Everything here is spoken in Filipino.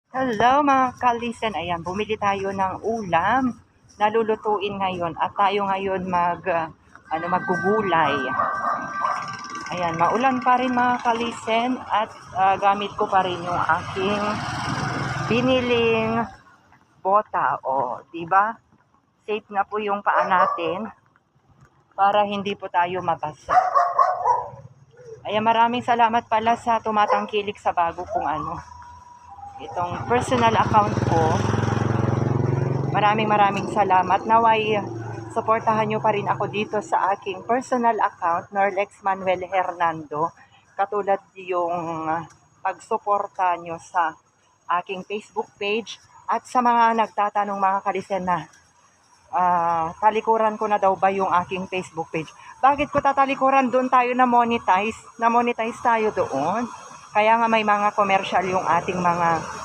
Hello mga kalisen, ayan, bumili tayo ng ulam na lulutuin ngayon at tayo ngayon maggugulay. Ayan, maulan pa rin mga kalisen at gamit ko pa rin yung aking biniling bota. O, di ba? Safe na po yung paa natin para hindi po tayo mabasa. Ayan, maraming salamat pala sa tumatangkilik sa bago kong itong personal account ko. Maraming salamat. Naway, suportahan nyo pa rin ako dito sa aking personal account, Norlex Manuel Hernando. Katulad yung pagsuporta nyo sa aking Facebook page at sa mga nagtatanong mga kalisen na talikuran ko na daw ba yung aking Facebook page. Bakit ko tatalikuran? Doon tayo na monetize tayo doon. Kaya nga may mga commercial yung ating mga